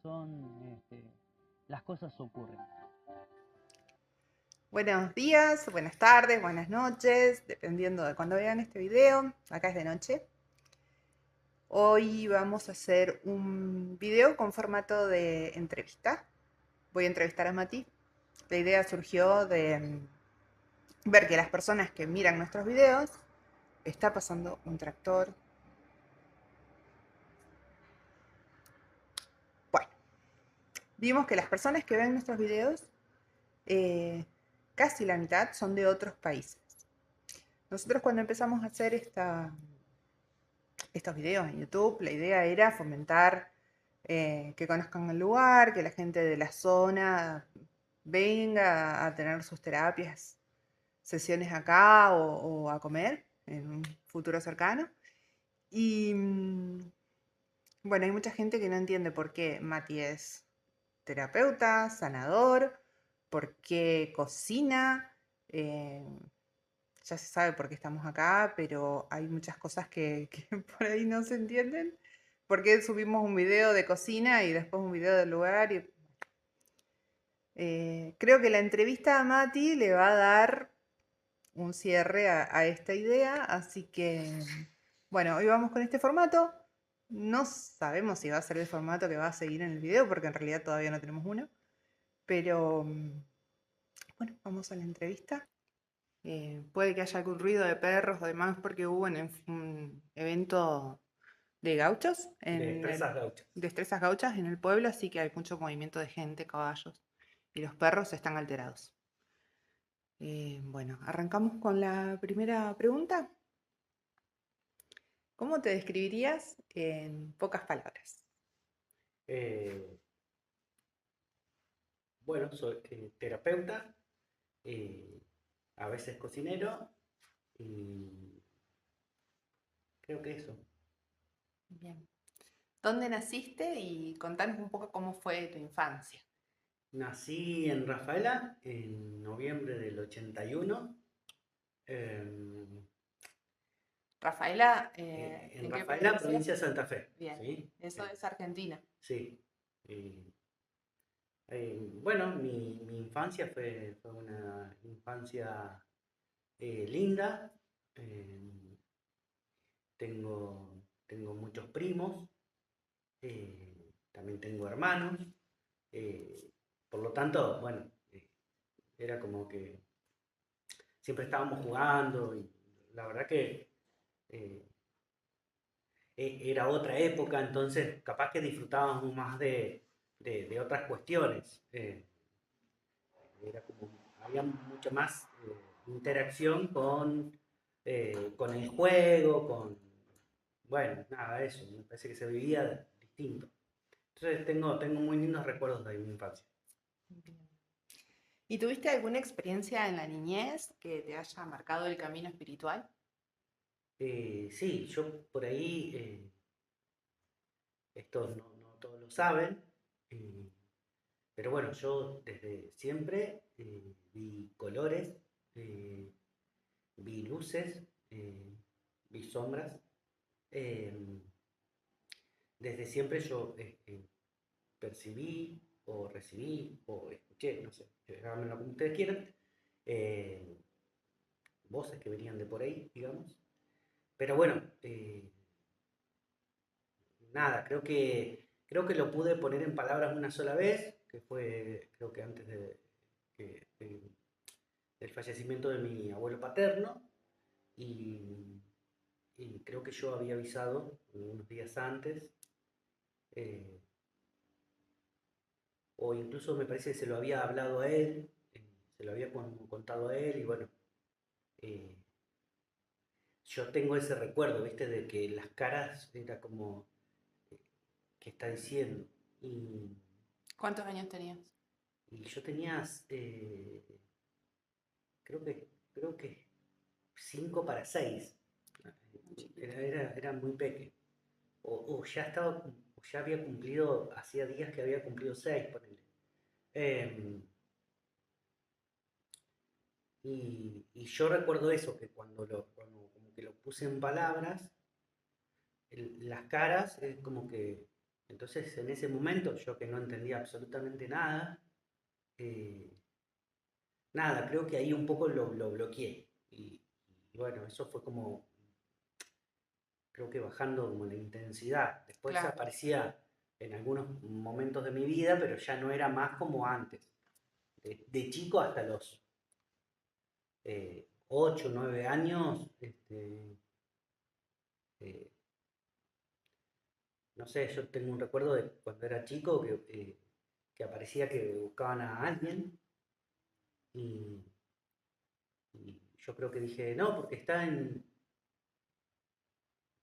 corazón, las cosas ocurren. Buenos días, buenas tardes, buenas noches, dependiendo de cuando vean este video. Acá es de noche. Hoy vamos a hacer un video con formato de entrevista. Voy a entrevistar a Mati. La idea surgió de ver que las personas que miran nuestros videos está pasando un tractor. Bueno, vimos que las personas que ven nuestros videos, casi la mitad son de otros países. Nosotros cuando empezamos a hacer estos videos en YouTube, la idea era fomentar que conozcan el lugar, que la gente de la zona venga a tener sus terapias, sesiones acá o a comer en un futuro cercano. Y bueno, hay mucha gente que no entiende por qué Mati es terapeuta, sanador, por qué cocina. Ya se sabe por qué estamos acá, pero hay muchas cosas que por ahí no se entienden. ¿Por qué subimos un video de cocina y después un video del lugar? Creo que la entrevista a Mati le va a dar un cierre a esta idea, así que, bueno, hoy vamos con este formato. No sabemos si va a ser el formato que va a seguir en el video, porque en realidad todavía no tenemos uno, pero bueno, vamos a la entrevista. Puede que haya algún ruido de perros o demás porque hubo un evento de gauchos, destrezas gauchas en el pueblo, así que hay mucho movimiento de gente, caballos, y los perros están alterados. Bueno, arrancamos con la primera pregunta. ¿Cómo te describirías en pocas palabras? Bueno, soy terapeuta, a veces cocinero y creo que eso. Bien. ¿Dónde naciste? Y contanos un poco cómo fue tu infancia. Nací en Rafaela en noviembre del 81. Rafaela, En ¿en qué Rafaela, provincia? provincia de Santa Fe. Bien, ¿Sí? eso es Argentina. Sí. Bueno, mi infancia fue una infancia linda. Eh, tengo muchos primos. También tengo hermanos, por lo tanto, bueno, era como que siempre estábamos jugando y la verdad que eh, era otra época, entonces capaz que disfrutábamos más de otras cuestiones. Era como, había mucha más interacción con el juego, bueno, nada, eso, me parece que se vivía distinto. Entonces tengo muy lindos recuerdos de mi infancia. Bien. ¿Y tuviste alguna experiencia en la niñez que te haya marcado el camino espiritual? Sí, yo por ahí, esto no todos lo saben, eh, pero bueno, yo desde siempre vi colores, eh, vi luces, vi sombras. eh, Desde siempre yo percibí o recibí o escuché, no sé, háganlo como ustedes quieran, eh, voces que venían de por ahí, digamos. Pero bueno, nada, creo que lo pude poner en palabras una sola vez, que fue creo que antes del fallecimiento de mi abuelo paterno, y, y creo que yo había avisado unos días antes, eh, o incluso me parece que se lo había hablado a él, se lo había contado a él, y bueno, eh, yo tengo ese recuerdo, ¿viste? De que las caras era como, eh, ¿qué está diciendo? Y, ¿Cuántos años tenías? y yo tenía, creo que 5 para 6. Muy chiquito. Era muy pequeño. O ya estaba, o ya había cumplido, hacía días que había cumplido 6, ponele. Em, y yo recuerdo eso, que cuando como que lo puse en palabras, las caras es como que Entonces, en ese momento, yo que no entendía absolutamente nada, eh, nada, creo que ahí un poco lo bloqueé. Y bueno, eso fue como, creo que bajando como la intensidad. Después Claro. aparecía en algunos momentos de mi vida, pero ya no era más como antes. De chico hasta los 8, 9 años, eh, no sé, yo tengo un recuerdo de cuando era chico que aparecía que buscaban a alguien y, y yo creo que dije, no, porque está en...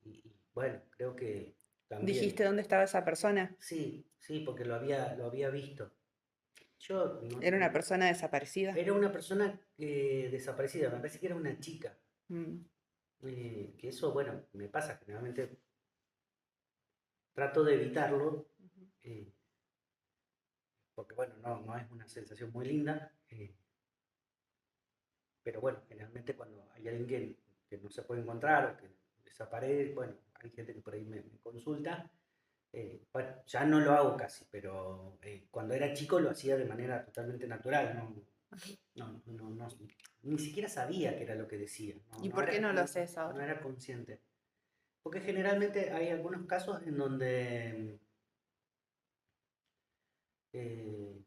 y bueno, creo que también. ¿Dijiste dónde estaba esa persona? Sí, sí, porque lo había visto. Yo no, ¿Era una persona desaparecida? era una persona desaparecida, me parece que era una chica. Mm, Que eso, bueno, me pasa, generalmente trato de evitarlo, eh, porque bueno, no es una sensación muy linda, pero bueno, generalmente cuando hay alguien que no se puede encontrar o que desaparece, bueno, hay gente que por ahí me consulta. Bueno, ya no lo hago casi, pero cuando era chico lo hacía de manera totalmente natural, ni siquiera sabía qué era lo que decía, ¿Y por qué no lo haces no ahora? era consciente. Porque generalmente hay algunos casos en donde eh,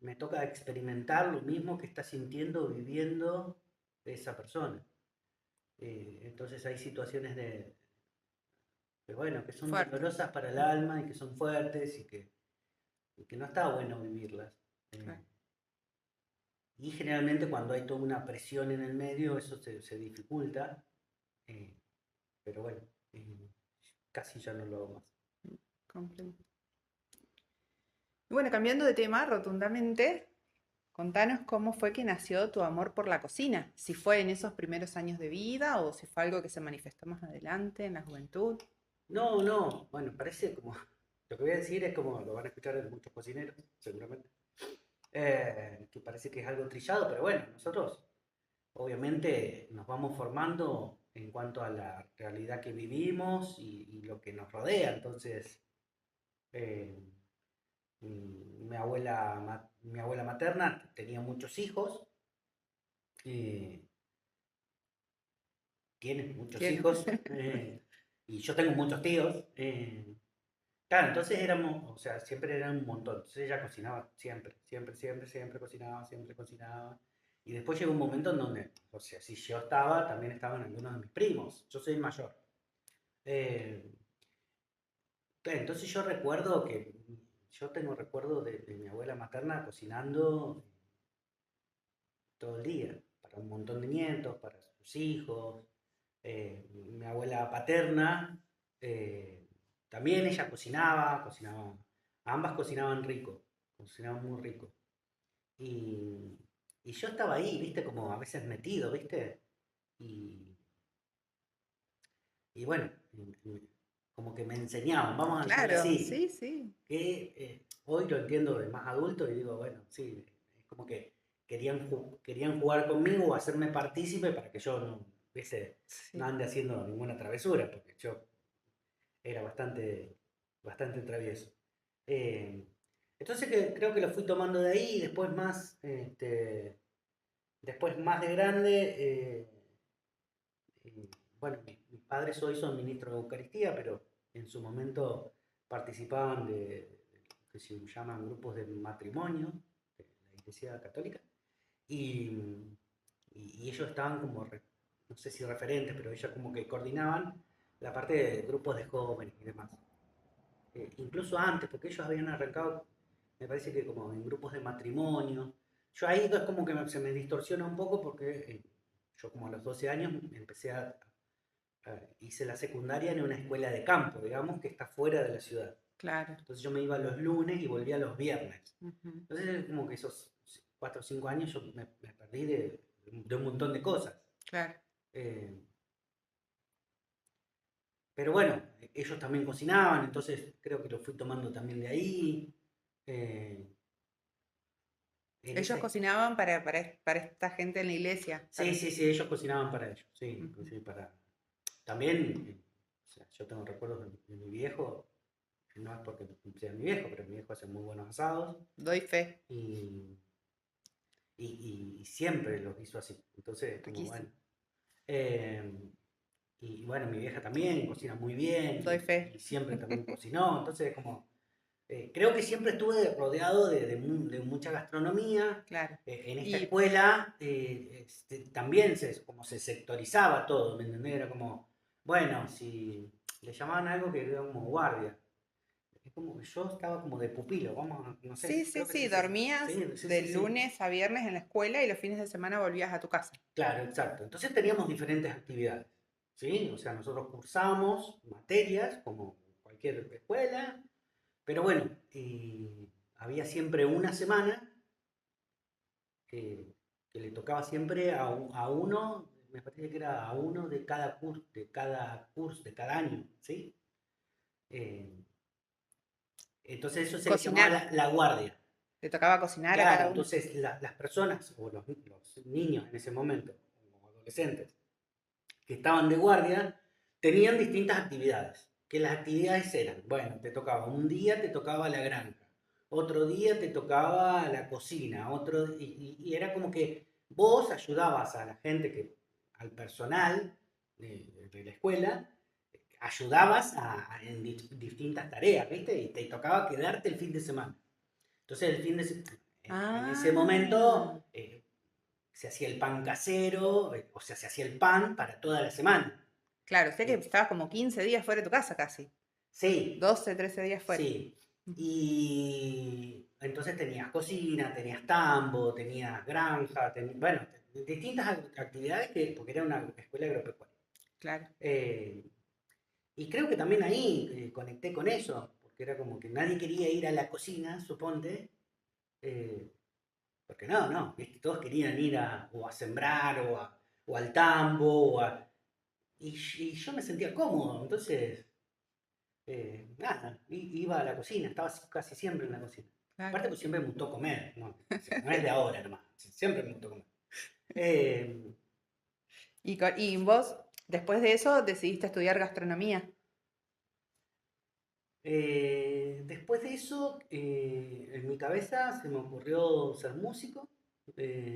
me toca experimentar lo mismo que está sintiendo o viviendo esa persona. Entonces hay situaciones que, bueno, que son Fuerte. dolorosas para el alma y que son fuertes y que no está bueno vivirlas. Claro. Y generalmente cuando hay toda una presión en el medio, eso se dificulta. eh, pero bueno, casi ya no lo hago más. Comprendo. Y bueno, cambiando de tema rotundamente, contanos cómo fue que nació tu amor por la cocina. Si fue en esos primeros años de vida o si fue algo que se manifestó más adelante, en la juventud. No, no, bueno, parece como, lo que voy a decir es como lo van a escuchar de muchos cocineros, seguramente, que parece que es algo trillado, pero bueno, nosotros obviamente nos vamos formando en cuanto a la realidad que vivimos y lo que nos rodea. Entonces, eh, mi abuela materna tenía muchos hijos, eh, tiene muchos Tiene. hijos, y yo tengo muchos tíos. Claro, entonces éramos, o sea, siempre eran un montón. Entonces ella cocinaba siempre, siempre, siempre, siempre cocinaba, siempre cocinaba. Y después llegó un momento en donde, o sea, si yo estaba, también estaban algunos de mis primos. Yo soy el mayor. Eh, claro, entonces yo tengo recuerdo de mi abuela materna cocinando todo el día, para un montón de nietos, para sus hijos. Mi abuela paterna, también ella cocinaba, ambas cocinaban rico, cocinaban muy rico. Y, y yo estaba ahí, viste, como a veces metido, viste, y, y bueno, como que me enseñaban, vamos a decirlo Claro, así, sí, sí. que hoy lo entiendo de más adulto y digo, bueno, sí, es como que querían jugar conmigo o hacerme partícipe para que yo no, ¿viste? No Sí. ande haciendo ninguna travesura, porque yo era bastante, bastante travieso. Eh, entonces creo que lo fui tomando de ahí y después más de grande, bueno, mis padres hoy son ministros de Eucaristía, pero en su momento participaban de lo que se llaman grupos de matrimonio de la Iglesia Católica y ellos estaban como, no sé si referentes, pero ellos como que coordinaban la parte de grupos de jóvenes y demás. Incluso antes, porque ellos habían arrancado, me parece que como en grupos de matrimonio. Yo ahí es como que se me distorsiona un poco porque yo como a los 12 años empecé hice la secundaria en una escuela de campo, digamos, que está fuera de la ciudad. Claro. Entonces yo me iba los lunes y volvía los viernes. Ujú. Entonces como que esos 4 o 5 años yo me perdí de un montón de cosas. Claro. Eh, pero bueno, ellos también cocinaban, entonces creo que lo fui tomando también de ahí. Eh, en Ellos ese, cocinaban para esta gente en la iglesia. sí, sí, sí, ellos cocinaban para ellos, sí, Ujú. sí, también, sea, yo tengo recuerdos de mi viejo, no es porque sea mi viejo, pero mi viejo hace muy buenos asados Doy fe. y, y siempre los hizo así. Entonces, como Riquísimo. bueno. eh, y bueno, mi vieja también cocina muy bien Doy fe. y siempre también cocinó. Entonces, como creo que siempre estuve rodeado de mucha gastronomía. Claro. En esta Y escuela también como se sectorizaba todo, ¿me entendés? Era como, bueno, si le llamaban algo que era como guardia. Es como que yo estaba como de pupilo, vamos, no sé, sí, creo que sí, sí, sí. dormías Sí, sí, de sí, sí. lunes a viernes en la escuela y los fines de semana volvías a tu casa. Claro, exacto. Entonces teníamos diferentes actividades, ¿sí? O sea, nosotros cursamos materias como cualquier escuela, pero bueno, había siempre una semana que le tocaba siempre a uno, me parece que era a uno de cada año, ¿sí? Eh, entonces eso se le llamaba Cocinar. la guardia. Le tocaba cocinar a Claro, cada uno. entonces las personas, o los niños en ese momento, o adolescentes, que estaban de guardia, tenían distintas actividades. Que las actividades eran, bueno, te tocaba un día, te tocaba la granja, otro día te tocaba la cocina, y era como que vos ayudabas a la gente, al personal de la escuela, ayudabas en distintas tareas, ¿viste? Y te tocaba quedarte el fin de semana. Entonces, en ese Ah, momento se hacía el pan casero, o sea, se hacía el pan para toda la semana. claro, sé que Eh, estabas como 15 días fuera de tu casa casi. sí, 12, 13 días fuera. sí. Y entonces tenías cocina, tenías tambo, tenías granja, bueno, distintas actividades porque era una escuela agropecuaria. Claro. Eh, y creo que también ahí conecté con eso, porque era como que nadie quería ir a la cocina, suponte, eh, porque no, ¿viste? Todos querían ir o a sembrar o al tambo, y yo me sentía cómodo, entonces, nada, iba a la cocina, estaba casi siempre en la cocina. Claro. Aparte, pues siempre me gustó comer, ¿no? O sea, no es de ahora nomás, siempre me gustó comer. Eh, Y vos, después de eso, decidiste estudiar gastronomía. Después de eso, en mi cabeza se me ocurrió ser músico,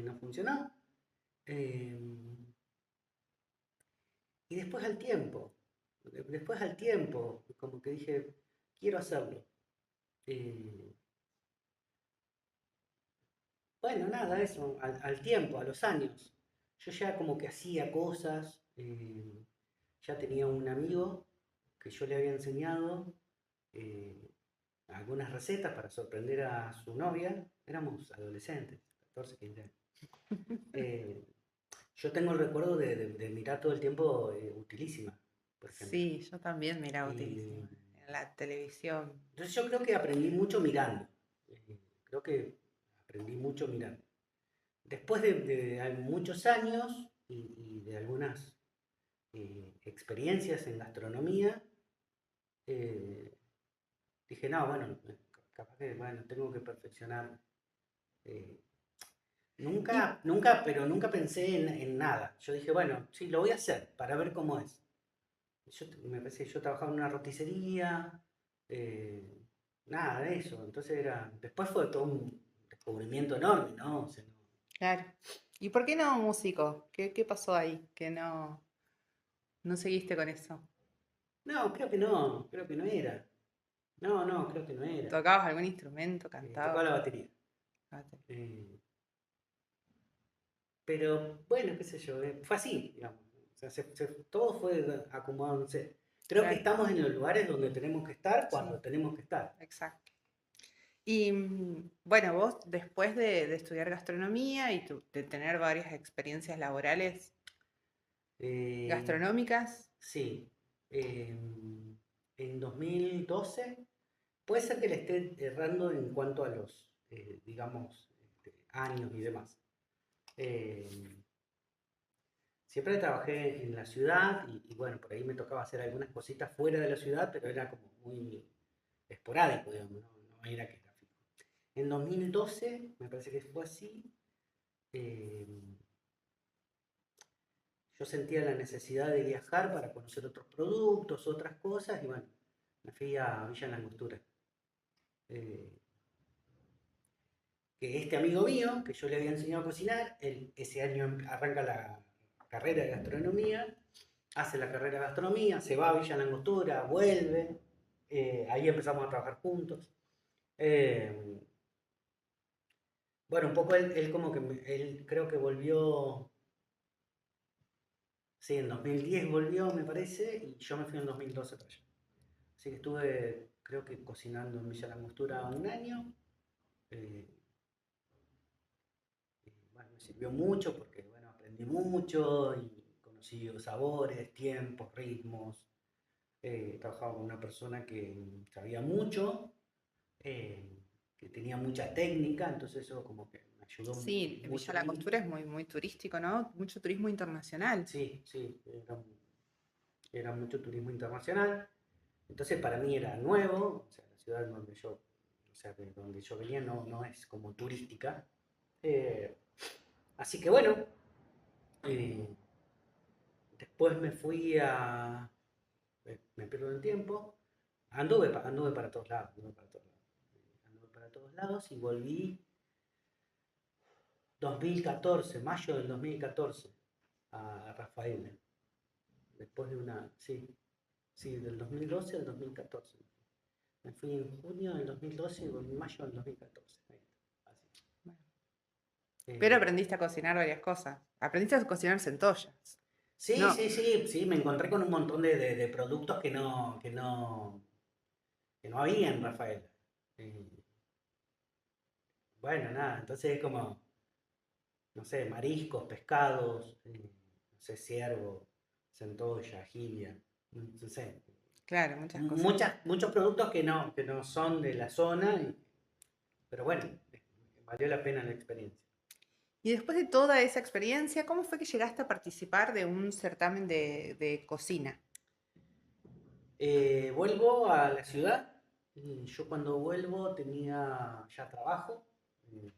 no funcionó. Eh, y después al tiempo, como que dije, quiero hacerlo. Eh, bueno, nada, eso, al tiempo, a los años. Yo ya como que hacía cosas, ya tenía un amigo que yo le había enseñado algunas recetas para sorprender a su novia. Éramos adolescentes, 14, 15 años. Eh, yo tengo el recuerdo de mirar todo el tiempo Utilísima, por ejemplo. Sí, yo también miraba Y Utilísima en la televisión. entonces yo creo que aprendí mucho mirando. Creo que aprendí mucho mirando. Después de muchos años y de algunas experiencias en gastronomía, eh, dije, no, bueno, capaz que, bueno, tengo que perfeccionar. eh, Y pero nunca pensé en nada. Yo dije, bueno, sí, lo voy a hacer para ver cómo es. Me parece que yo trabajaba en una roticería, eh, nada de eso. Entonces después fue todo un descubrimiento enorme, ¿no? O sea, claro. ¿Y por qué no músico? ¿Qué pasó ahí? Que no seguiste con eso. no, creo que no era. No, creo que no era. ¿Tocabas algún instrumento? Tocaba ¿Cantabas? la batería. Ah, Eh, pero bueno, qué sé yo, fue así, digamos. O sea, todo fue acomodándose. Creo que claro, estamos en los lugares donde tenemos que estar sí, cuando tenemos que estar. exacto. Y bueno, vos después de estudiar gastronomía y de tener varias experiencias laborales Eh, gastronómicas, sí, en 2012, puede ser que le esté errando en cuanto a los, digamos, años y demás. Eh, Siempre trabajé en la ciudad y bueno, por ahí me tocaba hacer algunas cositas fuera de la ciudad, pero era como muy esporádico, digamos, no era que era fijo. En 2012, me parece que fue así, eh, yo sentía la necesidad de viajar para conocer otros productos, otras cosas, y bueno, me fui a Villa La Angostura. Eh, que este amigo mío, que yo le había enseñado a cocinar, él ese año arranca la carrera de gastronomía, hace la carrera de gastronomía, se va a Villa La Angostura, vuelve, ahí empezamos a trabajar juntos. Eh, bueno, un poco él como que, él creo que volvió, sí, en 2010 volvió, me parece, y yo me fui en 2012 para allá. Así que estuve, creo que cocinando en Villa La Angostura un año. eh, bueno, me sirvió mucho porque, bueno, aprendí mucho y conocí sabores, tiempos, ritmos. Trabajaba con una persona que sabía mucho, que tenía mucha técnica, entonces eso como que me ayudó Sí, mucho Villa a La mí. Costura es muy, muy turístico, ¿no? Mucho turismo internacional. Sí, sí, era mucho turismo internacional. Entonces para mí era nuevo, o sea, la ciudad donde yo, o sea, de donde yo venía no es como turística. Eh, Así que bueno, eh, después me fui a, me pierdo el tiempo, anduve para todos lados, anduve para todos lados y volví 2014, mayo del 2014, a Rafaela, después de una, sí, del 2012 al 2014. Me fui en junio del 2012 y volví en mayo del 2014. Ahí está, así. Bueno, pero Eh, aprendiste a cocinar varias cosas. Aprendiste a cocinar centollas. sí, No, sí, sí, sí, me encontré con un montón de productos que no había en Rafaela. Eh, bueno, nada, entonces es como, no sé, mariscos, pescados, no sé, ciervo, centolla, jibia, no sé, claro, muchas cosas. muchos productos que no son de la zona, pero bueno, valió la pena la experiencia. Y después de toda esa experiencia, ¿cómo fue que llegaste a participar de un certamen de cocina? Vuelvo a la ciudad, y yo cuando vuelvo tenía ya trabajo, eh,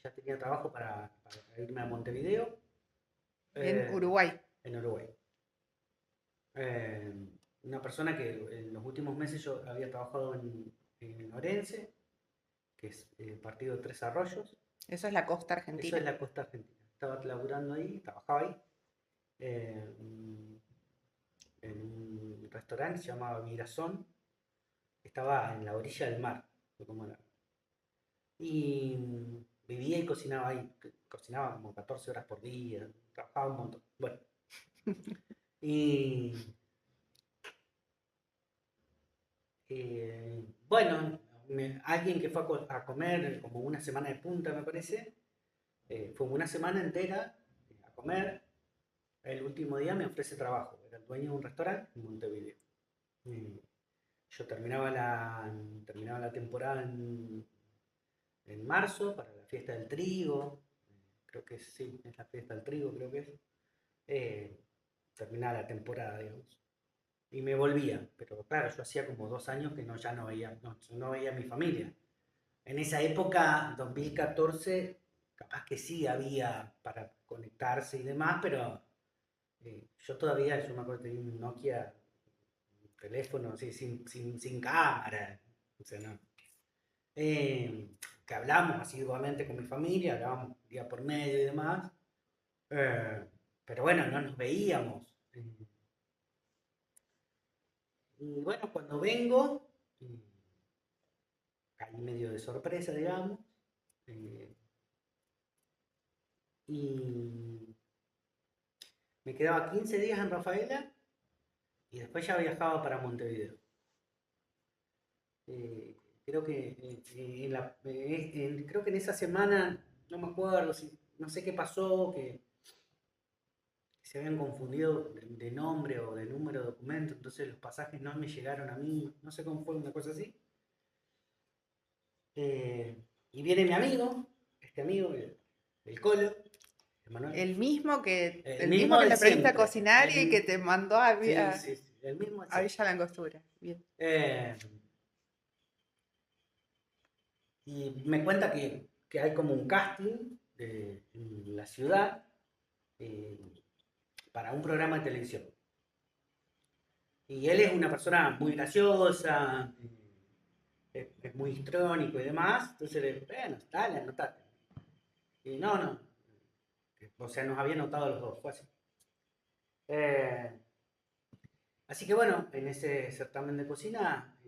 ya tenía trabajo para irme a Montevideo, En eh, Uruguay. en Uruguay. Eh, una persona que en los últimos meses yo había trabajado en Orense, que es el partido de Tres Arroyos. Eso es la costa Eso es argentina. la costa argentina. Estaba laburando ahí, trabajaba ahí, eh, en un restaurante que se llamaba Mirazón, que estaba en la orilla del mar. Y vivía y cocinaba ahí. Cocinaba como 14 horas por día, trabajaba un montón. Bueno, y bueno, alguien que fue a comer como una semana de punta, me parece, fue una semana entera a comer. El último día me ofrece trabajo. Era el dueño de un restaurante en Montevideo. Eh, yo terminaba la temporada en marzo para la fiesta del trigo. Creo que sí, es la fiesta del trigo, creo que es. Terminaba la temporada, digamos. Y me volvía, pero claro, yo hacía como 2 años que ya no veía a mi familia. En esa época, 2014, capaz que sí había para conectarse y demás, pero yo me acuerdo que tenía un Nokia, un teléfono así, sin cámara, o sea, no. Eh, que hablamos asiduamente con mi familia, hablábamos día por medio y demás, eh, pero bueno, no nos veíamos. Y bueno, cuando vengo, caí medio de sorpresa, digamos, eh, y me quedaba 15 días en Rafaela y después ya viajaba para Montevideo. Eh, creo que creo que en esa semana, no me acuerdo, no sé qué pasó, que se habían confundido de nombre o de número de documento, entonces los pasajes no me llegaron a mí, no sé cómo fue, una cosa así. Y viene mi amigo, este amigo, el Colo, Emanuel, El mismo mismo que de te aprendiste a siempre, cocinar y que te mandó sí, sí, sí, el mismo de a siempre. Villa La Angostura. Bien. Eh, y me cuenta que hay como un casting en la ciudad eh, para un programa de televisión. Y él es una persona muy graciosa, es muy histrónico y demás, entonces le bueno, dale, anotate. Y no, o sea, nos había notado los dos, fue así. Eh, Así que bueno, en ese certamen de cocina,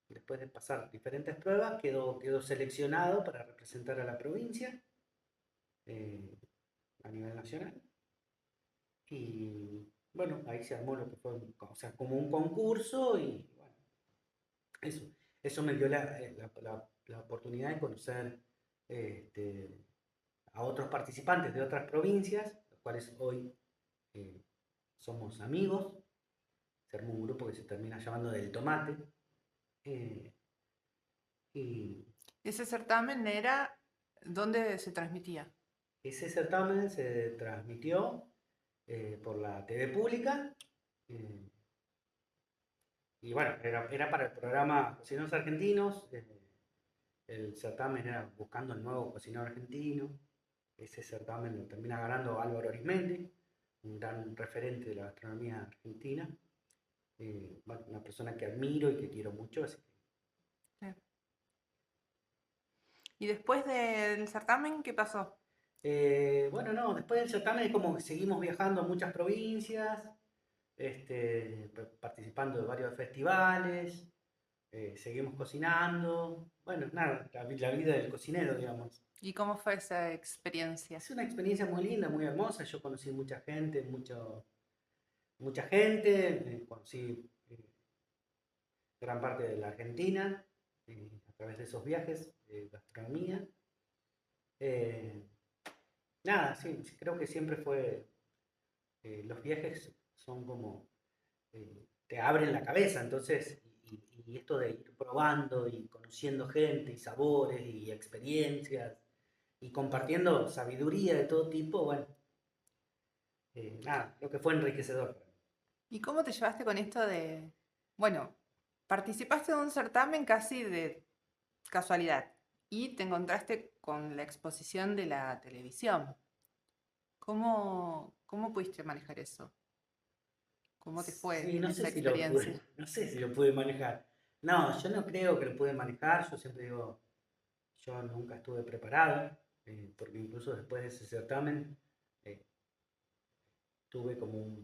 después de pasar diferentes pruebas, quedó seleccionado para representar a la provincia eh, a nivel nacional. Y bueno, ahí se armó lo que fue, o sea, como un concurso y bueno, eso, eso me dio la oportunidad de conocer este, a otros participantes de otras provincias, los cuales hoy eh, somos amigos. Se armó un grupo que se termina llamando Del Tomate. eh, y Ese certamen era ¿dónde se transmitía? ese certamen se transmitió por la TV pública. eh, y bueno, era para el programa Cocineros Argentinos. El certamen era buscando el nuevo cocinero argentino. Ese certamen lo termina ganando Álvaro Arismendi, un gran referente de la gastronomía argentina. Bueno, una persona que admiro y que quiero mucho. Así Sí. ¿Y después del certamen qué pasó? bueno, no, después del certamen es como que seguimos viajando a muchas provincias, participando de varios festivales, seguimos cocinando. Bueno, nada, la vida del cocinero, digamos. ¿Y cómo fue esa experiencia? Es una experiencia muy linda, muy hermosa. Yo conocí mucha gente, mucha gente, conocí gran parte de la Argentina a través de esos viajes de gastronomía. Eh, Nada, sí, sí, creo que siempre fue, los viajes son como, te abren la cabeza, entonces, y esto de ir probando y conociendo gente y sabores y experiencias y compartiendo sabiduría de todo tipo, bueno, nada, creo que fue enriquecedor. ¿Y cómo te llevaste con esto de, bueno, participaste de un certamen casi de casualidad y te encontraste con la exposición de la televisión? ¿Cómo pudiste manejar eso? ¿Cómo te fue Sí, en no sé esa si lo pude, experiencia? no sé si lo pude manejar. No, yo no creo que lo pude manejar, yo siempre digo, yo nunca estuve preparado, porque incluso después de ese certamen eh, tuve como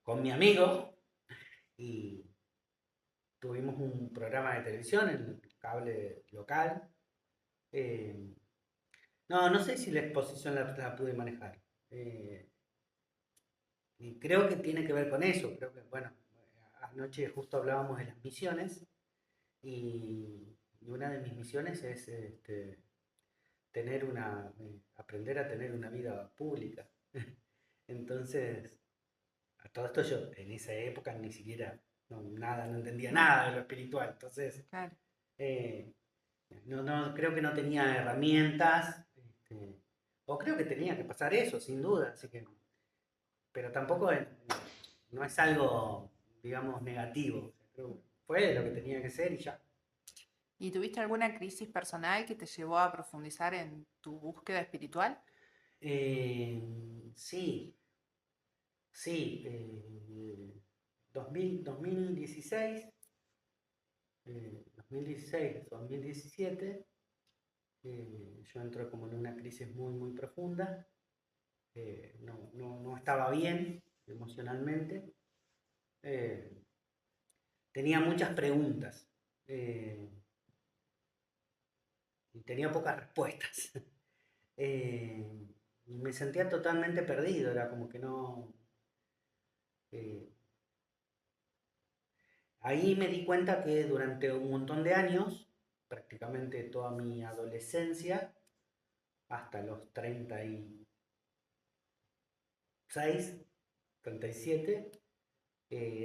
con mi amigo y tuvimos un programa de televisión en el cable local. Eh, no, no sé si la exposición la pude manejar. Eh, y creo que tiene que ver con eso. Creo que, bueno, anoche justo hablábamos de las misiones y una de mis misiones es aprender a tener una vida pública. Entonces, a todo esto yo en esa época ni siquiera, no entendía nada de lo espiritual. Entonces, Claro. eh, creo que no tenía herramientas, o creo que tenía que pasar eso, sin duda. Así que, pero tampoco no es algo, digamos, negativo. Creo que fue lo que tenía que ser y ya. ¿Y tuviste alguna crisis personal que te llevó a profundizar en tu búsqueda espiritual? Sí, sí. 2016, 2017, yo entré como en una crisis muy, muy profunda. No estaba bien emocionalmente. eh, Tenía muchas preguntas eh, y tenía pocas respuestas. Y me sentía totalmente perdido, era como que no. eh, Ahí me di cuenta que durante un montón de años, prácticamente toda mi adolescencia, hasta los 36, 37,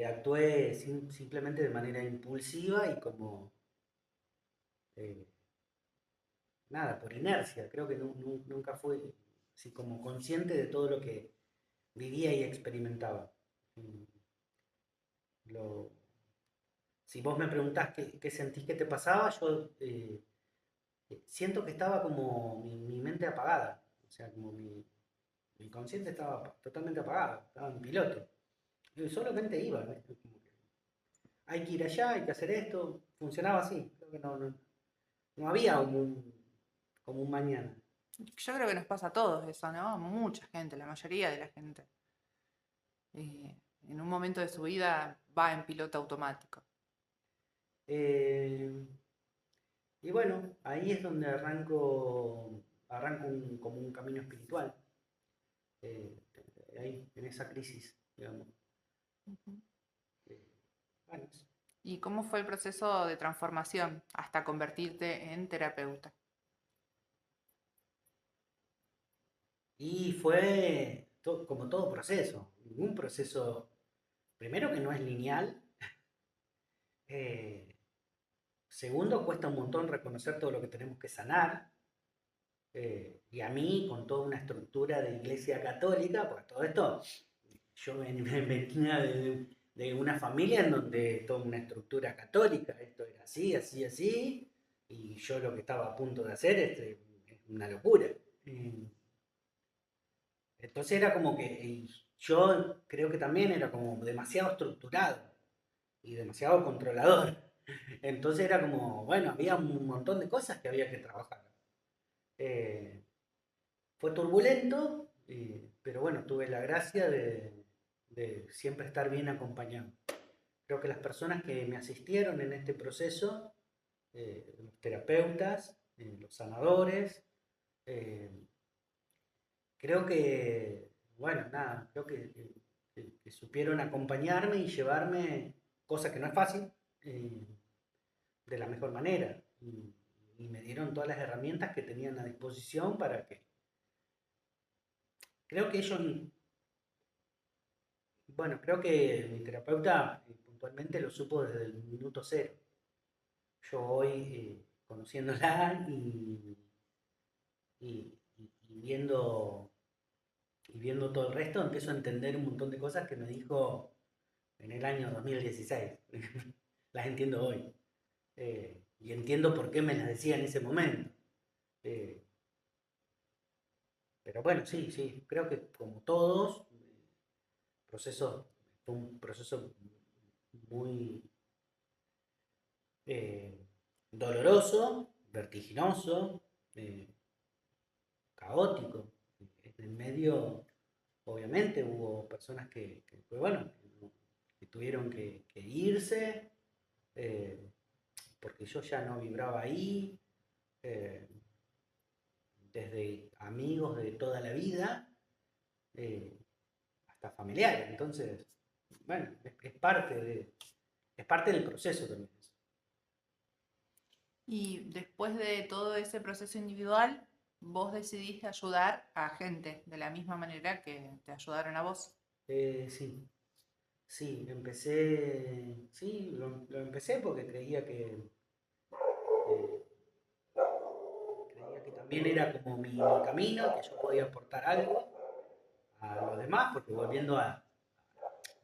actué simplemente de manera impulsiva y como, eh, nada, por inercia. Creo que nunca fui así como consciente de todo lo que vivía y experimentaba. Mm, Lo, si vos me preguntás qué sentís que te pasaba, yo siento que estaba como mi mente apagada. O sea, como mi inconsciente estaba totalmente apagado, estaba en piloto. Y solamente iba, ¿viste? Como que hay que ir allá, hay que hacer esto, funcionaba así. Creo que no había como un mañana. Yo creo que nos pasa a todos eso, ¿no? A mucha gente, la mayoría de la gente. En un momento de su vida va en piloto automático. Eh, y bueno, ahí es donde arranco como un camino espiritual, eh, ahí, en esa crisis, digamos. Ujú. Eh, bueno, ¿Y cómo fue el proceso de transformación hasta convertirte en terapeuta? y fue como todo proceso, un proceso, primero que no es lineal, eh, segundo cuesta un montón reconocer todo lo que tenemos que sanar, y a mí con toda una estructura de iglesia católica, pues todo esto, yo venía de una familia en donde toda una estructura católica, esto era así, así, así, y yo lo que estaba a punto de hacer es una locura. Entonces era como que yo creo que también era como demasiado estructurado y demasiado controlador. Entonces era como, bueno, había un montón de cosas que había que trabajar. Eh, Fue turbulento, pero bueno, tuve la gracia de siempre estar bien acompañado. Creo que las personas que me asistieron en este proceso, los terapeutas, los sanadores, eh, creo que, bueno, nada, creo que supieron acompañarme y llevarme, cosa que no es fácil, de la mejor manera. Y me dieron todas las herramientas que tenían a disposición para que, creo que ellos, bueno, creo que mi terapeuta puntualmente lo supo desde el minuto cero. Yo voy conociéndola y viendo todo el resto, empiezo a entender un montón de cosas que me dijo en el año 2016. Las entiendo hoy. Y entiendo por qué me las decía en ese momento. Eh, pero bueno, sí, sí, creo que como todos, fue un proceso muy eh, doloroso, vertiginoso, eh, caótico. En el medio, obviamente, hubo personas pues bueno, que tuvieron que irse, eh, porque yo ya no vibraba ahí, eh, desde amigos de toda la vida, eh, hasta familiares. Entonces, bueno, es parte del proceso también. Y después de todo ese proceso individual, vos decidiste ayudar a gente de la misma manera que te ayudaron a vos. Sí, sí, lo empecé porque creía que también era como mi camino, que yo podía aportar algo a los demás, porque volviendo a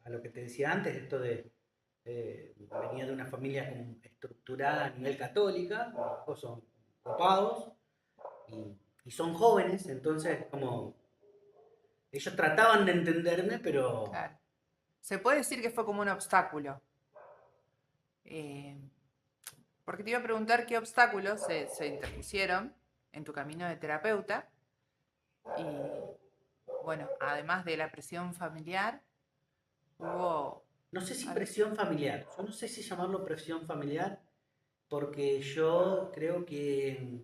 lo que te decía antes, esto de venía de una familia como estructurada a nivel católica, mis hijos son copados y son jóvenes, entonces como ellos trataban de entenderme, pero Claro. Se puede decir que fue como un obstáculo. eh, Porque te iba a preguntar qué obstáculos se interpusieron en tu camino de terapeuta. Y bueno, además de la presión familiar, hubo... no sé si al- presión familiar, yo no sé si llamarlo presión familiar, porque yo creo que,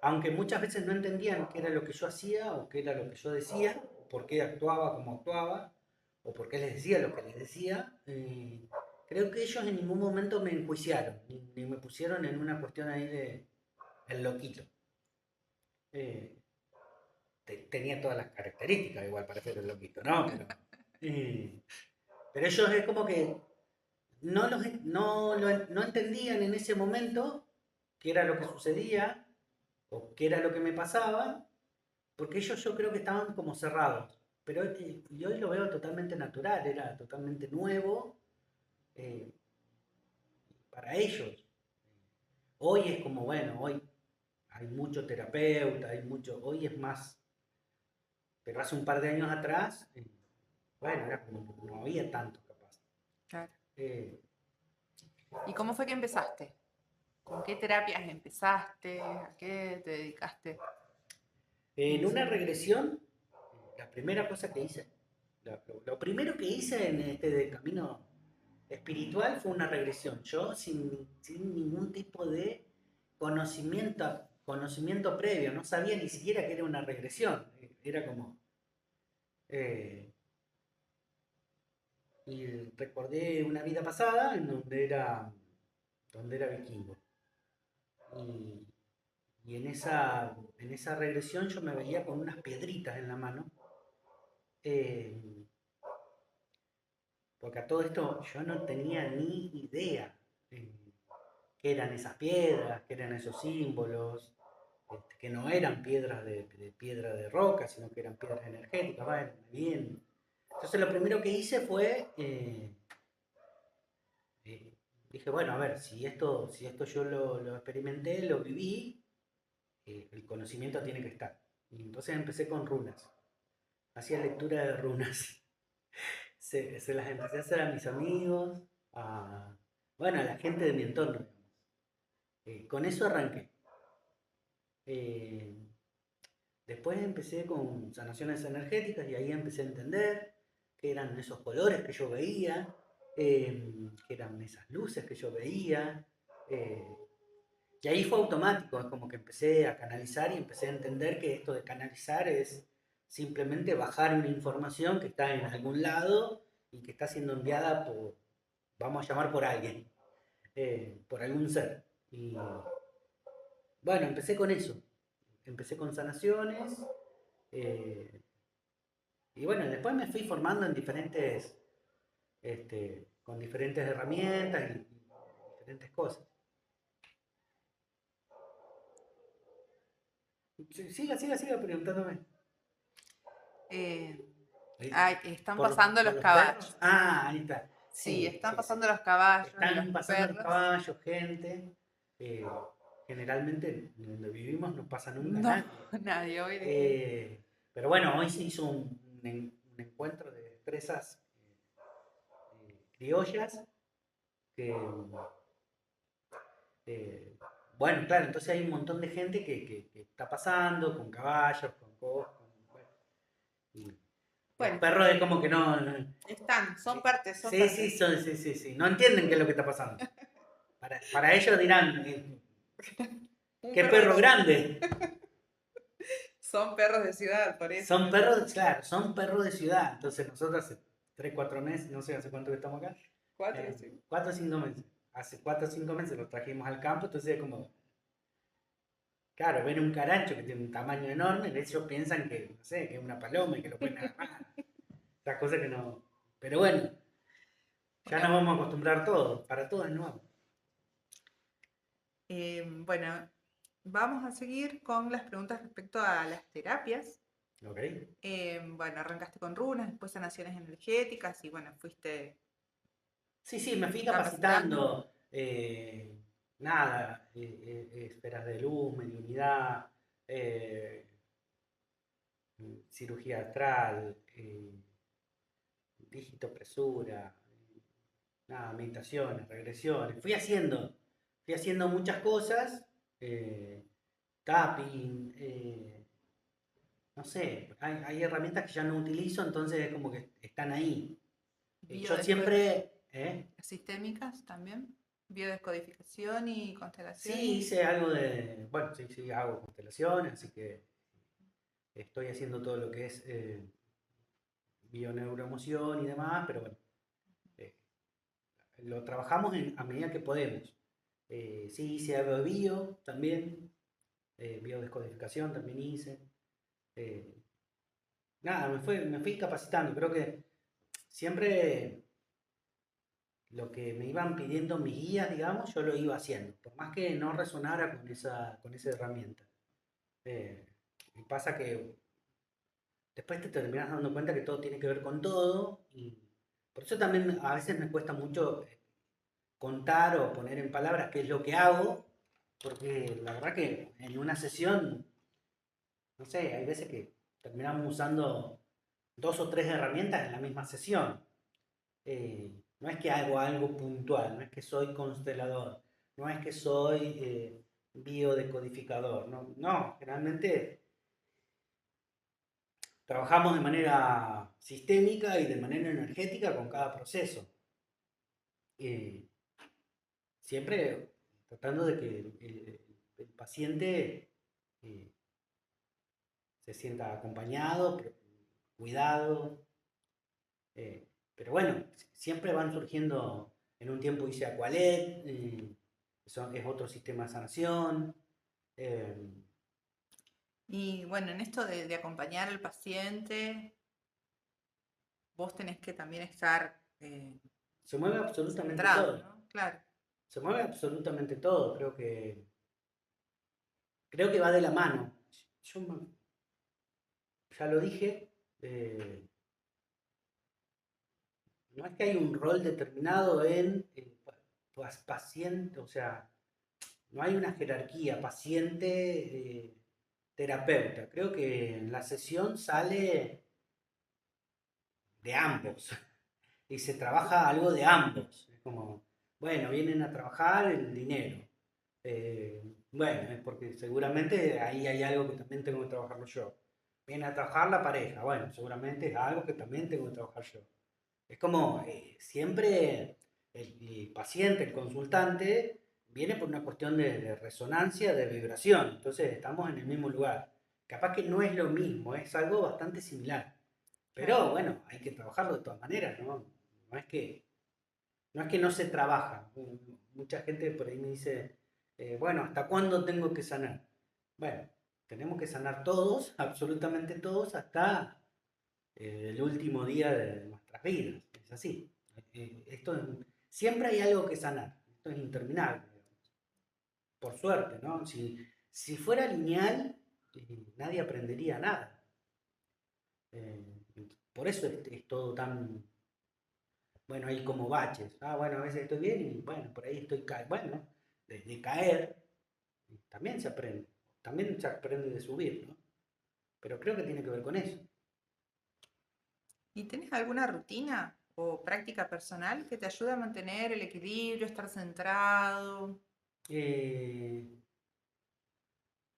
aunque muchas veces no entendían qué era lo que yo hacía o qué era lo que yo decía, o por qué actuaba como actuaba, o por qué les decía lo que les decía, creo que ellos en ningún momento me enjuiciaron, ni me pusieron en una cuestión ahí de el loquito. Eh, Tenía todas las características igual para ser el loquito, ¿no? Eh, pero ellos es como que no entendían en ese momento qué era lo que sucedía o qué era lo que me pasaba, porque ellos yo creo que estaban como cerrados. Pero y hoy lo veo totalmente natural, era totalmente nuevo eh, para ellos. Hoy es como, bueno, hoy hay mucho terapeuta, hoy es más Pero hace un par de años atrás, bueno, era como que no había tanto capaz. Claro. Eh, ¿Y cómo fue que empezaste? ¿Con qué terapias empezaste? ¿A qué te dedicaste? en una regresión, la primera cosa que hice, lo primero que hice en este camino espiritual fue una regresión. Yo sin ningún tipo de conocimiento previo, no sabía ni siquiera que era una regresión. Era como... eh, y recordé una vida pasada en donde era vikingo. Y, y en esa regresión yo me veía con unas piedritas en la mano. eh, Porque a todo esto yo no tenía ni idea qué eran esas piedras, qué eran esos símbolos, que no eran piedras de piedra de roca, sino que eran piedras energéticas. Bueno, bien. Entonces lo primero que hice fue, eh, dije, bueno, a ver, si esto yo lo experimenté, lo viví, el conocimiento tiene que estar. Y entonces empecé con runas. Hacía lectura de runas. Se las empecé a hacer a mis amigos, bueno, a la gente de mi entorno, digamos. Con eso arranqué. Eh, Después empecé con sanaciones energéticas y ahí empecé a entender qué eran esos colores que yo veía, qué eran esas luces que yo veía. eh, y ahí fue automático, es como que empecé a canalizar y empecé a entender que esto de canalizar es simplemente bajar una información que está en algún lado y que está siendo enviada por, vamos a llamar por alguien, por algún ser. Y bueno, empecé con eso, empecé con sanaciones, eh, y bueno, después me fui formando en con diferentes herramientas y diferentes cosas. Siga preguntándome. Están ¿Por, pasando por los los caballos. perros? Ah, ahí está. Sí, Sí, están sí, sí. pasando los caballos y Están los pasando los perros. caballos, gente. eh, Generalmente donde vivimos no pasa nunca No, nadie. nadie hoy. Pero bueno, hoy se hizo un encuentro de destrezas criollas que, eh, bueno, claro, entonces hay un montón de gente que está pasando con caballos, con cosas, bueno, y los Bueno, perros es como que son partes, son sí, sí, partes. sí, no entienden qué es lo que está pasando. Para ellos dirán, Un qué perro perro grande. grande. Son perros de ciudad, por eso. Son perros, claro, son perros de ciudad. Entonces nosotros hace 3, 4 meses, no sé hace cuánto que estamos acá. 4, sí. 4 o 5 meses. Hace 4 o 5 meses los trajimos al campo, entonces es como, claro, ven un carancho que tiene un tamaño enorme, ellos piensan que, no sé, que es una paloma y que lo pueden agarrar. Estas cosas que no. Pero bueno, ya Bueno, nos vamos a acostumbrar todos, para todo es nuevo. bueno, vamos a seguir con las preguntas respecto a las terapias. ¿Ok? Bueno, arrancaste con runas, después sanaciones energéticas y bueno, fuiste Sí, sí, me fui capacitando. capacitando. Nada, esferas de luz, mediunidad, eh, cirugía astral, digitopresura, nada, meditaciones, regresiones. Fui haciendo muchas cosas, tapping, no sé, hay herramientas que ya no utilizo, entonces es como que están ahí. Yo siempre, Sistémicas también, biodescodificación y constelaciones. sí hice algo de, bueno, sí, sí, hago constelaciones, así que estoy haciendo todo lo que es bioneuroemoción y demás, pero bueno, eh, lo trabajamos a medida que podemos. Sí hice algo de bio también, biodescodificación también hice. Eh, Nada, me fui capacitando, creo que siempre lo que me iban pidiendo mis guías, digamos, yo lo iba haciendo, por más que no resonara con esa herramienta. Y pasa que después te terminas dando cuenta que todo tiene que ver con todo y por eso también a veces me cuesta mucho contar o poner en palabras qué es lo que hago, porque la verdad que en una sesión, no sé, hay veces que terminamos usando 2 o 3 herramientas en la misma sesión. No es que hago algo puntual, no es que soy constelador, no es que soy biodecodificador, no, generalmente trabajamos de manera sistémica y de manera energética con cada proceso. Siempre tratando de que el paciente se sienta acompañado, cuidado. Pero bueno, siempre van surgiendo, en un tiempo hice Aqualet, es otro sistema de sanación. Y bueno, en esto de acompañar al paciente, vos tenés que también estar Se mueve absolutamente centrado, todo. ¿no? Claro. Se mueve absolutamente todo. Creo que va de la mano. Yo ya lo dije. No es que hay un rol determinado en paciente, o sea, no hay una jerarquía paciente-terapeuta. Creo que en la sesión sale de ambos y se trabaja algo de ambos. Es como, bueno, vienen a trabajar el dinero. Bueno, es porque seguramente ahí hay algo que también tengo que trabajarlo yo. Viene a trabajar la pareja, bueno, seguramente es algo que también tengo que trabajar yo. Es como siempre el paciente, el consultante, viene por una cuestión de resonancia, de vibración. Entonces estamos en el mismo lugar. Capaz que no es lo mismo, es algo bastante similar. Pero bueno, hay que trabajarlo de todas maneras, ¿no? No es que no se trabaja. Mucha gente por ahí me dice, bueno, ¿hasta cuándo tengo que sanar? Bueno, tenemos que sanar todos, absolutamente todos, hasta el último día de nuestras vidas. Es así. Siempre hay algo que sanar. Esto es interminable. Por suerte, ¿no? Si fuera lineal, nadie aprendería nada. Por eso es todo tan... Bueno, hay como baches. Bueno, a veces estoy bien y bueno, por ahí estoy bueno, de caer también se aprende. También se aprende de subir, ¿no? Pero creo que tiene que ver con eso. ¿Y tenés alguna rutina o práctica personal que te ayude a mantener el equilibrio, estar centrado?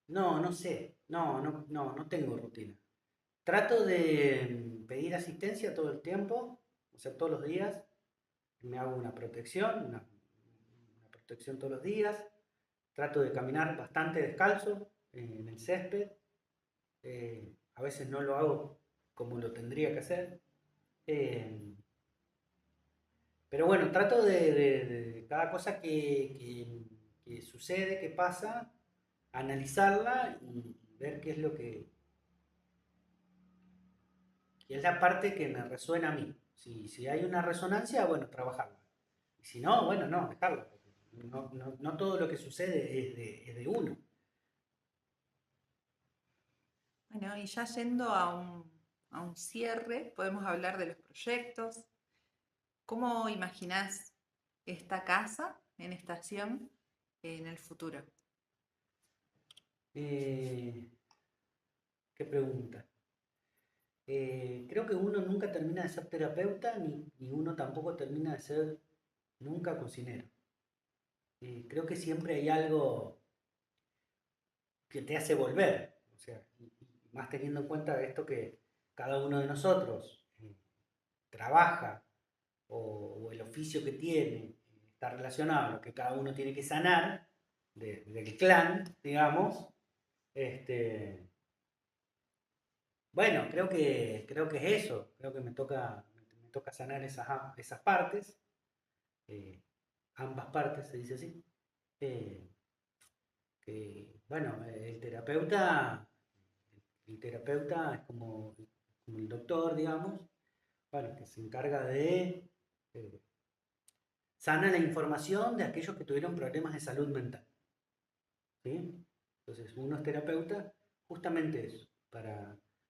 No sé. No tengo rutina. Trato de pedir asistencia todo el tiempo, o sea, todos los días. Me hago una protección, una protección todos los días. Trato de caminar bastante descalzo en el césped. A veces no lo hago como lo tendría que hacer. Pero bueno, trato de cada cosa que sucede, que pasa, analizarla y ver qué es lo que es la parte que me resuena a mí. Si hay una resonancia, bueno, trabajarla. Y si no, bueno, no, dejarla. No todo lo que sucede es de uno. Bueno, y ya yendo a un cierre, podemos hablar de los proyectos. ¿Cómo imaginás esta casa en estación en el futuro? ¿Qué pregunta? Creo que uno nunca termina de ser terapeuta ni uno tampoco termina de ser nunca cocinero. Creo que siempre hay algo que te hace volver. O sea, y más teniendo en cuenta esto que cada uno de nosotros trabaja o el oficio que tiene está relacionado a lo que cada uno tiene que sanar del clan, digamos. Bueno, creo que es eso. Creo que me toca sanar esas partes. Ambas partes, se dice así. Bueno, el terapeuta es como el doctor, digamos, bueno, que se encarga de sanar la información de aquellos que tuvieron problemas de salud mental. ¿Sí? Entonces, uno es terapeuta, justamente eso,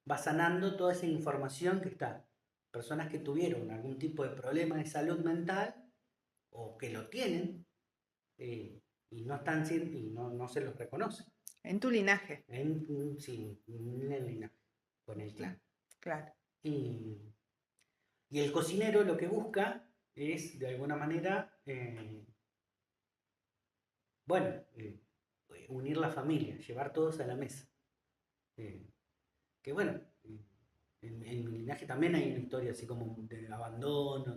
va sanando toda esa información que está. Personas que tuvieron algún tipo de problema de salud mental o que lo tienen y no están y no se los reconoce. En tu linaje. Sí, en el linaje. con el clan. Claro. Y el cocinero lo que busca es, de alguna manera, unir la familia, llevar todos a la mesa. Que bueno, en mi linaje también hay una historia así como de abandono,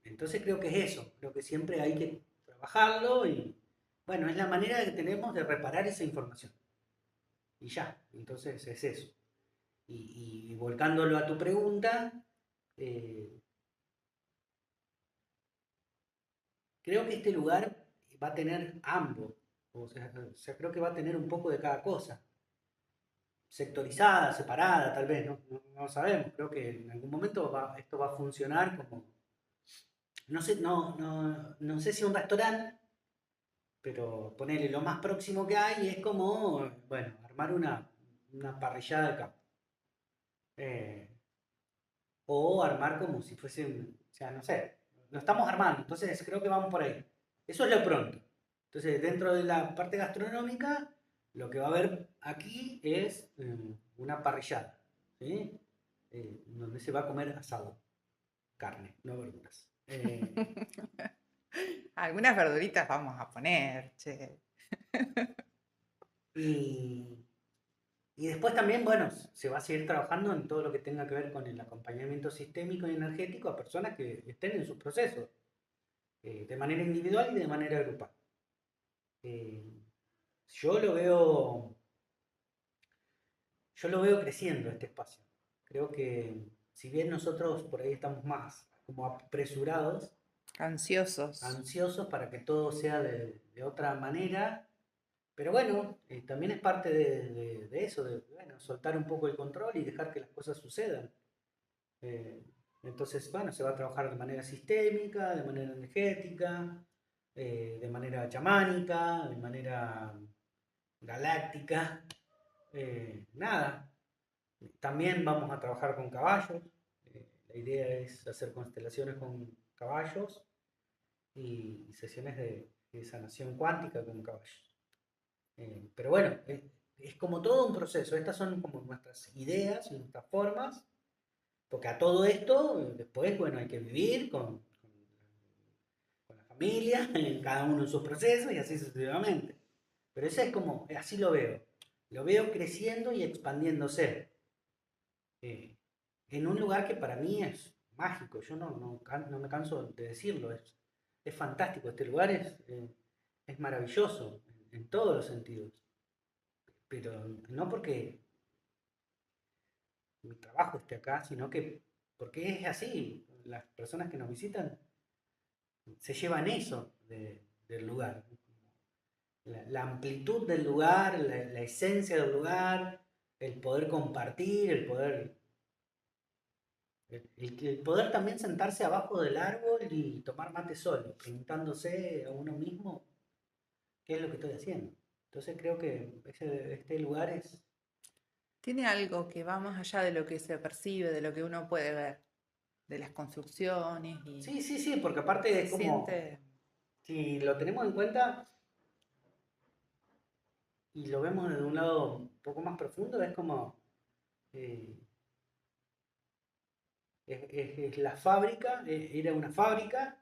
entonces creo que es eso, creo que siempre hay que trabajarlo y bueno, es la manera que tenemos de reparar esa información. Y ya, entonces es eso. Y volcándolo a tu pregunta, creo que este lugar va a tener ambos, o sea, creo que va a tener un poco de cada cosa. Sectorizada, separada, tal vez, no sabemos. Creo que en algún momento esto va a funcionar como, no sé si un restaurante, pero ponerle lo más próximo que hay es como, bueno, armar una parrillada de campo. O armar como si fuese, o sea, no sé, lo estamos armando, entonces creo que vamos por ahí. Eso es lo pronto. Entonces, dentro de la parte gastronómica, lo que va a haber aquí es una parrillada, ¿sí? Donde se va a comer asado, carne, no verduras. Algunas verduritas vamos a poner, che. Y, y después también, bueno, se va a seguir trabajando en todo lo que tenga que ver con el acompañamiento sistémico y energético a personas que estén en sus procesos, de manera individual y de manera grupal. Yo lo veo, yo lo veo creciendo este espacio. Creo que si bien nosotros por ahí estamos más como apresurados, Ansiosos. ansiosos para que todo sea de otra manera, pero bueno, también es parte de eso, de bueno, soltar un poco el control y dejar que las cosas sucedan. Eh, entonces, bueno, se va a trabajar de manera sistémica, de manera energética, de manera chamánica, de manera galáctica. Nada, también vamos a trabajar con caballos. La idea es hacer constelaciones con caballos y sesiones de sanación cuántica con caballos. Pero bueno, es como todo un proceso. Estas son como nuestras ideas y nuestras formas, porque a todo esto después, bueno, hay que vivir con la familia, cada uno en sus procesos y así sucesivamente. Pero eso es como, así lo veo. Lo veo creciendo y expandiéndose. En un lugar que para mí es mágico, yo no me canso de decirlo, es fantástico, este lugar es maravilloso en todos los sentidos, pero no porque mi trabajo esté acá, sino que porque es así, las personas que nos visitan se llevan eso del lugar, la amplitud del lugar, la esencia del lugar, el poder compartir, el poder también sentarse abajo del árbol y tomar mate solo, preguntándose a uno mismo qué es lo que estoy haciendo. Entonces creo que este lugar es... Tiene algo que va más allá de lo que se percibe, de lo que uno puede ver, de las construcciones y Sí, porque aparte se es como, siente. si lo tenemos en cuenta y lo vemos desde un lado un poco más profundo, es como... eh, es la fábrica, era una fábrica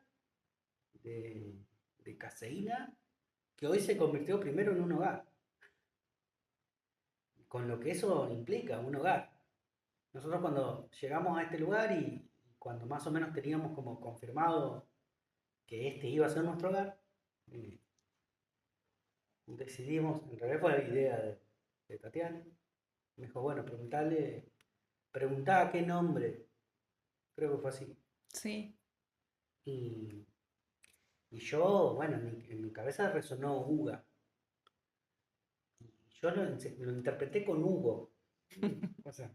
de caseína que hoy se convirtió primero en un hogar, con lo que eso implica, un hogar. Nosotros cuando llegamos a este lugar y cuando más o menos teníamos como confirmado que este iba a ser nuestro hogar, eh, decidimos, en realidad fue la idea de Tatiana, me dijo, bueno, preguntá qué nombre, creo que fue así. Sí, Y, y yo, bueno, en mi cabeza resonó Uga. Yo lo interpreté con Hugo. O sea,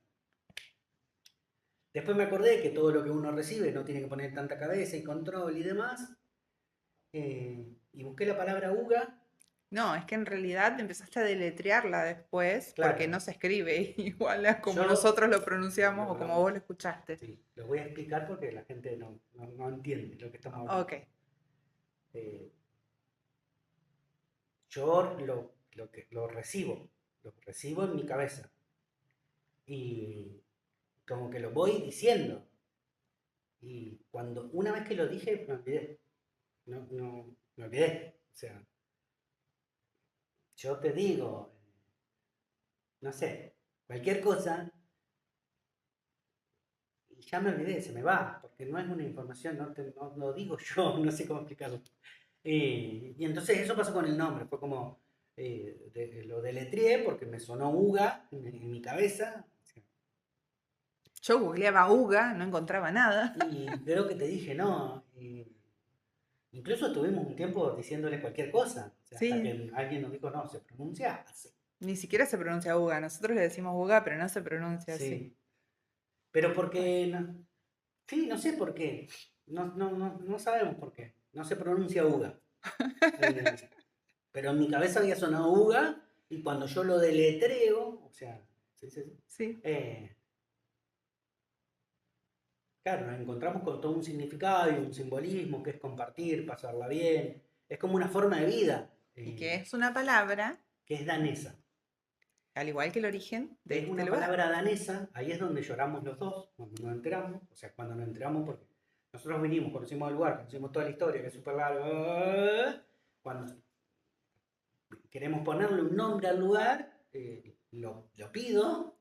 después me acordé que todo lo que uno recibe no tiene que poner tanta cabeza y control y demás. Y busqué la palabra Uga. no, es que en realidad empezaste a deletrearla después porque Claro, no se escribe igual a como yo nosotros lo pronunciamos o como lo, vos lo escuchaste. sí, lo voy a explicar porque la gente no entiende lo que estamos hablando. Ok, Eh, yo lo recibo en mi cabeza. Y como que lo voy diciendo. Y una vez que lo dije, me olvidé. Me olvidé. O sea, yo te digo, no sé, cualquier cosa, y ya me olvidé, se me va, porque no es una información, no lo digo yo, no sé cómo explicarlo. Y entonces eso pasó con el nombre, fue como, lo deletreé porque me sonó Uga en mi cabeza, Yo googleaba Uga, no encontraba nada. y creo que te dije no. Incluso estuvimos un tiempo diciéndole cualquier cosa, o sea, hasta Sí, que alguien nos dijo, no, se pronuncia así. ni siquiera se pronuncia Uga. Nosotros le decimos Uga, pero no se pronuncia así. Sí, pero Bueno, porque, sí, no sé por qué, no sabemos por qué, no se pronuncia Uga. Eh, pero en mi cabeza había sonado Uga, y cuando yo lo deletreo, o sea, ¿se dice así? sí, Eh, claro, nos encontramos con todo un significado y un simbolismo que es compartir, pasarla bien, es como una forma de vida, y que es una palabra, que es danesa. al igual que el origen de Es este una lugar. palabra danesa, ahí es donde lloramos los dos, cuando nos enteramos, o sea, cuando nos enteramos porque nosotros vinimos, conocimos el lugar, conocimos toda la historia, que es súper larga, cuando queremos ponerle un nombre al lugar, lo pido,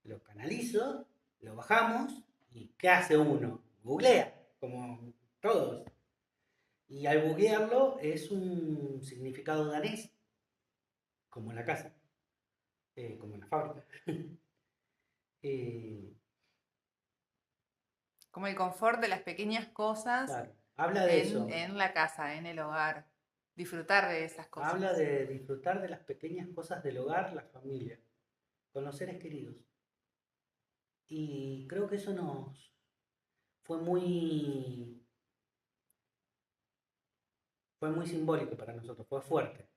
lo canalizo, lo bajamos, y ¿qué hace uno? Googlea, como todos. Y al googlearlo es un significado danés, como la casa, como la fábrica. Eh, Como el confort de las pequeñas cosas claro, habla de eso. en la casa, en el hogar. Disfrutar de esas cosas. Habla de disfrutar de las pequeñas cosas del hogar, la familia, con los seres queridos. Y creo que eso nos fue muy simbólico para nosotros, fue fuerte.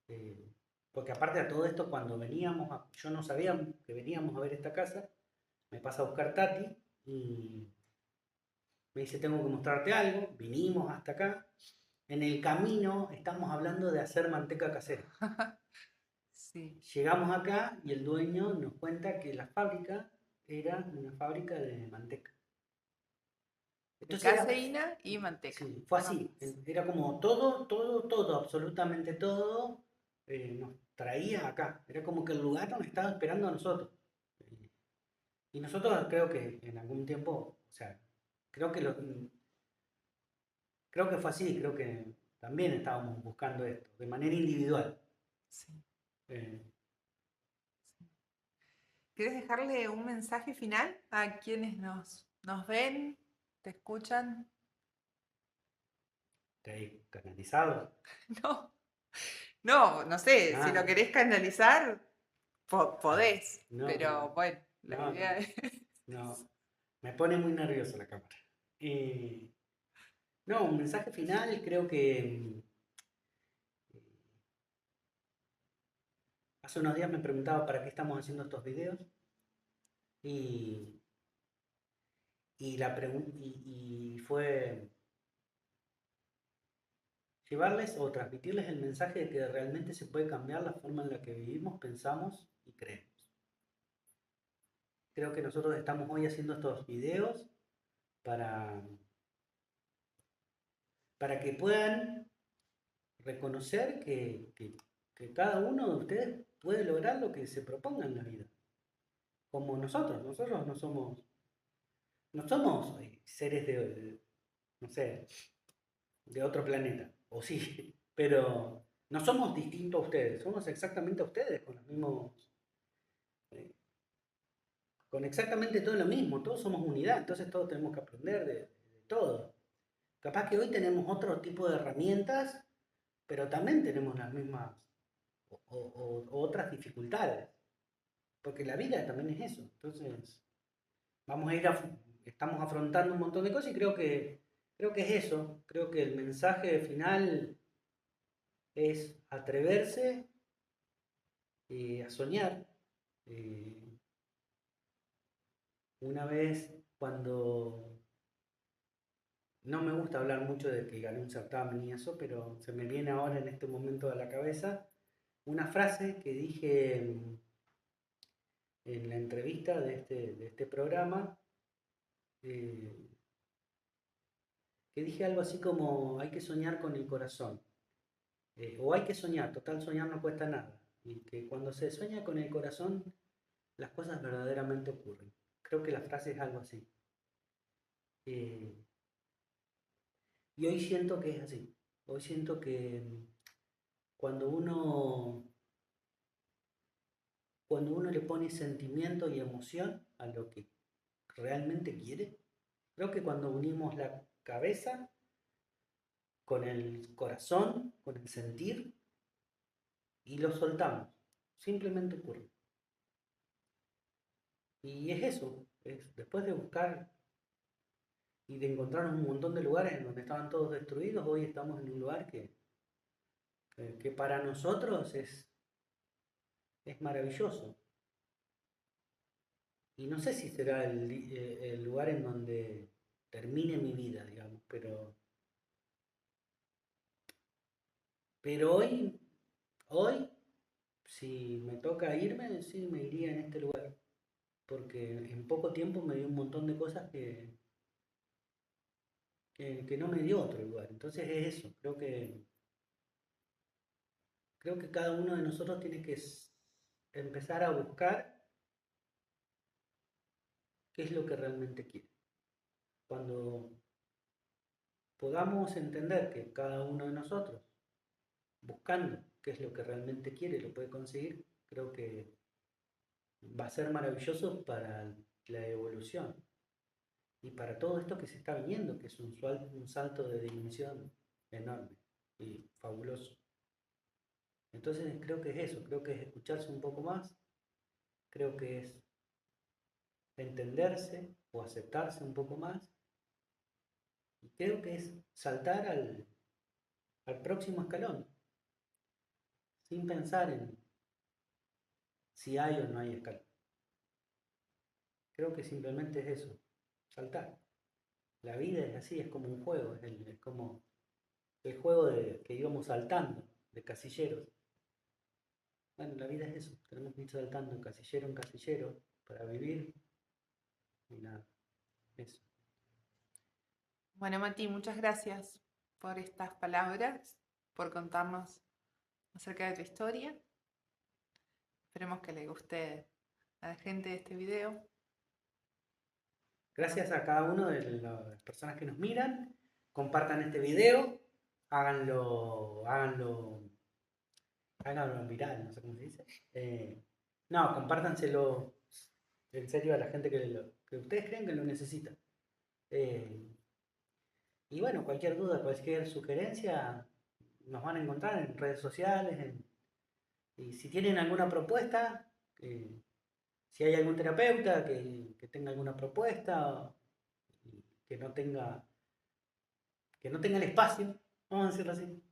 Eh, Porque aparte de todo esto, cuando yo no sabía que veníamos a ver esta casa, me pasa a buscar Tati y me dice, tengo que mostrarte algo, vinimos hasta acá. En el camino estamos hablando de hacer manteca casera. Sí. Llegamos acá y el dueño nos cuenta que la fábrica era una fábrica de manteca. De Entonces caseína y manteca. sí, fue Nada así. más. Era como todo, absolutamente todo, nos traía acá. Era como que el lugar nos estaba esperando a nosotros. Y nosotros creo que en algún tiempo, o sea, creo que creo que fue así, creo que también estábamos buscando esto, de manera individual. Sí. Eh, ¿Quieres dejarle un mensaje final a quienes nos ven, te escuchan? ¿Te canalizado? No, no sé, si lo Ah, querés canalizar, podés, no, pero bueno, la no, idea es... no. Me pone muy nervioso la cámara. Eh, no, un mensaje final, creo que hace unos días me preguntaba para qué estamos haciendo estos videos, y, y fue llevarles o transmitirles el mensaje de que realmente se puede cambiar la forma en la que vivimos, pensamos y creemos. Creo que nosotros estamos hoy haciendo estos videos para, para que puedan reconocer que cada uno de ustedes puede lograr lo que se proponga en la vida. Como nosotros no somos seres no sé, de otro planeta, o sí, pero no somos distintos a ustedes, somos exactamente a ustedes, con los mismos, eh, con exactamente todo lo mismo, todos somos unidad, entonces todos tenemos que aprender de todo. Capaz que hoy tenemos otro tipo de herramientas, pero también tenemos las mismas o otras dificultades, porque la vida también es eso. Entonces, vamos a ir estamos afrontando un montón de cosas, y creo que es eso. Creo que el mensaje final es atreverse, a soñar. Eh, una vez, cuando no me gusta hablar mucho de que gané un certamen y eso, pero se me viene ahora en este momento a la cabeza una frase que dije en la entrevista de este programa, que dije algo así como hay que soñar con el corazón, o hay que soñar, total soñar no cuesta nada, y que cuando se sueña con el corazón, las cosas verdaderamente ocurren. Creo que la frase es algo así. Eh, y hoy siento que es así. Hoy siento que cuando uno, cuando uno le pone sentimiento y emoción a lo que realmente quiere, creo que cuando unimos la cabeza con el corazón, con el sentir, y lo soltamos, simplemente ocurre. Y es eso, es después de buscar y de encontrar un montón de lugares en donde estaban todos destruidos, hoy estamos en un lugar que para nosotros es maravilloso. Y no sé si será el lugar en donde termine mi vida, digamos, pero hoy, si me toca irme, sí me iría en este lugar, porque en poco tiempo me dio un montón de cosas que no me dio otro lugar. Entonces es eso, creo que cada uno de nosotros tiene que empezar a buscar qué es lo que realmente quiere. Cuando podamos entender que cada uno de nosotros, buscando qué es lo que realmente quiere, lo puede conseguir, creo que va a ser maravilloso para la evolución y para todo esto que se está viniendo, que es un salto de dimensión enorme y fabuloso. Entonces creo que es eso, creo que es escucharse un poco más, creo que es entenderse o aceptarse un poco más, y creo que es saltar al próximo escalón, sin pensar en si hay o no hay escalón. Creo que simplemente es eso, saltar. La vida es así, es como un juego, es como el juego que íbamos saltando, de casilleros. Bueno, la vida es eso, tenemos que ir saltando en casillero para vivir y nada, eso. Bueno, Mati, muchas gracias por estas palabras, por contarnos acerca de tu historia. Esperemos que le guste a la gente de este video. Gracias a cada uno de las personas que nos miran, compartan este video, háganlo viral, no sé cómo se dice. No, compártanselo en serio a la gente que ustedes creen que lo necesita. Y bueno, cualquier duda, cualquier sugerencia, nos van a encontrar en redes sociales. Y si tienen alguna propuesta, si hay algún terapeuta que tenga alguna propuesta y que no tenga el espacio, vamos a decirlo así,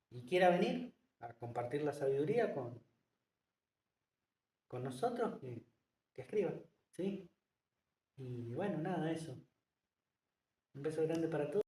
y quiera venir a compartir la sabiduría con nosotros, que escriban, ¿sí? Y bueno, nada, eso. Un beso grande para todos.